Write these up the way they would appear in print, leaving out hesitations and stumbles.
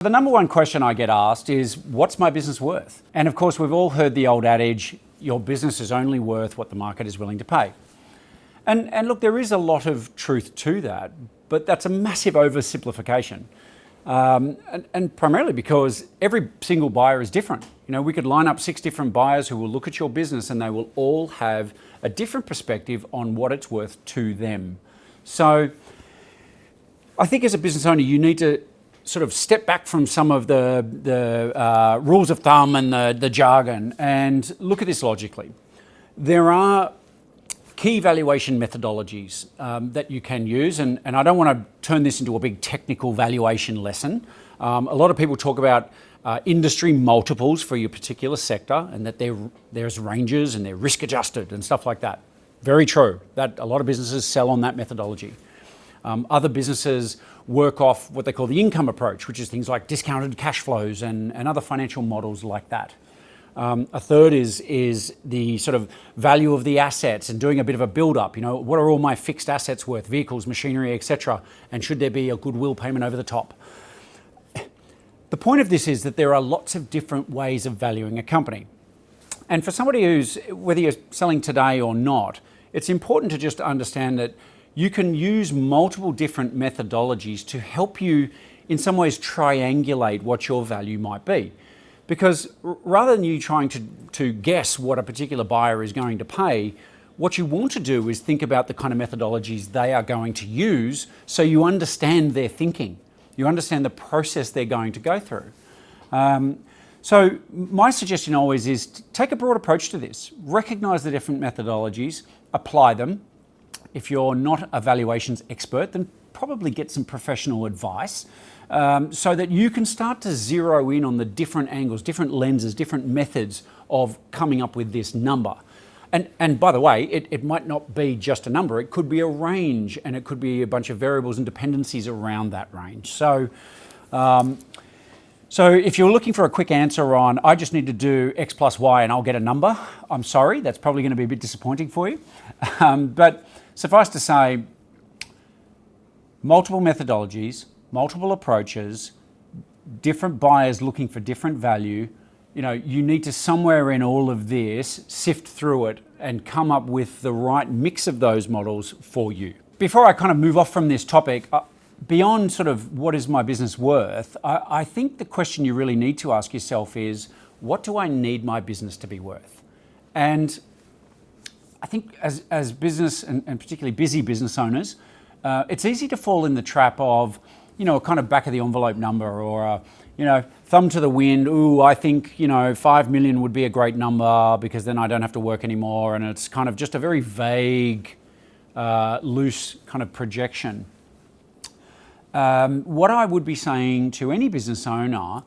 The number one question I get asked is, what's my business worth? And of course, we've all heard the old adage, your business is only worth what the market is willing to pay. And look, there is a lot of truth to that, but that's a massive oversimplification. And primarily because every single buyer is different. You know, we could line up 6 different buyers who will look at your business and they will all have a different perspective on what it's worth to them. So I think as a business owner, you need to sort of step back from some of the rules of thumb and the jargon and look at this logically. There are key valuation methodologies that you can use, and I don't want to turn this into a big technical valuation lesson. A lot of people talk about industry multiples for your particular sector, and that there's ranges and they're risk adjusted and stuff like that. Very true. That a lot of businesses sell on that methodology. Other businesses work off what they call the income approach, which is things like discounted cash flows and other financial models like that. A third is the sort of value of the assets and doing a bit of a build-up. You know, what are all my fixed assets worth, vehicles, machinery, etc., and should there be a goodwill payment over the top? The point of this is that there are lots of different ways of valuing a company. And for somebody who's, whether you're selling today or not, it's important to just understand that you can use multiple different methodologies to help you in some ways triangulate what your value might be. Because rather than you trying to guess what a particular buyer is going to pay, what you want to do is think about the kind of methodologies they are going to use so you understand their thinking. You understand the process they're going to go through. So my suggestion always is to take a broad approach to this. Recognize the different methodologies, apply them. If you're not a valuations expert, then probably get some professional advice so that you can start to zero in on the different angles, different lenses, different methods of coming up with this number. And by the way, it might not be just a number. It could be a range, and it could be a bunch of variables and dependencies around that range. So if you're looking for a quick answer on, I just need to do X plus Y and I'll get a number, I'm sorry, that's probably going to be a bit disappointing for you. But suffice to say, multiple methodologies, multiple approaches, different buyers looking for different value. You know, you need to somewhere in all of this sift through it and come up with the right mix of those models for you. Before I kind of move off from this topic, beyond sort of what is my business worth, I think the question you really need to ask yourself is, what do I need my business to be worth? And I think as business and particularly busy business owners, it's easy to fall in the trap of, you know, a kind of back of the envelope number or, you know, thumb to the wind. Ooh, I think, you know, 5 million would be a great number because then I don't have to work anymore. And it's kind of just a very vague, loose kind of projection. What I would be saying to any business owner,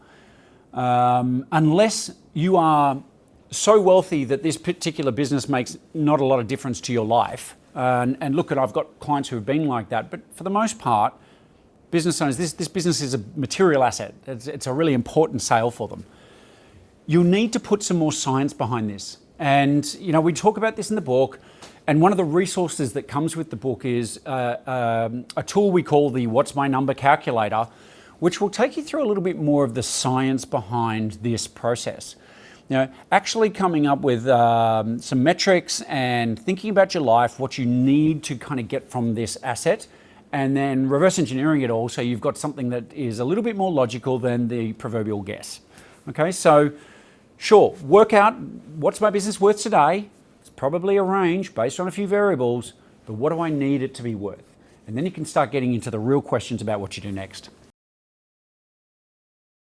unless you are so wealthy that this particular business makes not a lot of difference to your life, and look, I've got clients who have been like that, but for the most part, business owners, this business is a material asset. It's a really important sale for them. You'll need to put some more science behind this. And, you know, we talk about this in the book, and one of the resources that comes with the book is a tool we call the What's My Number calculator, which will take you through a little bit more of the science behind this process. You know, actually coming up with some metrics and thinking about your life, what you need to kind of get from this asset, and then reverse engineering it all so you've got something that is a little bit more logical than the proverbial guess. Okay, so sure, work out what's my business worth today. It's probably a range based on a few variables, but what do I need it to be worth? And then you can start getting into the real questions about what you do next.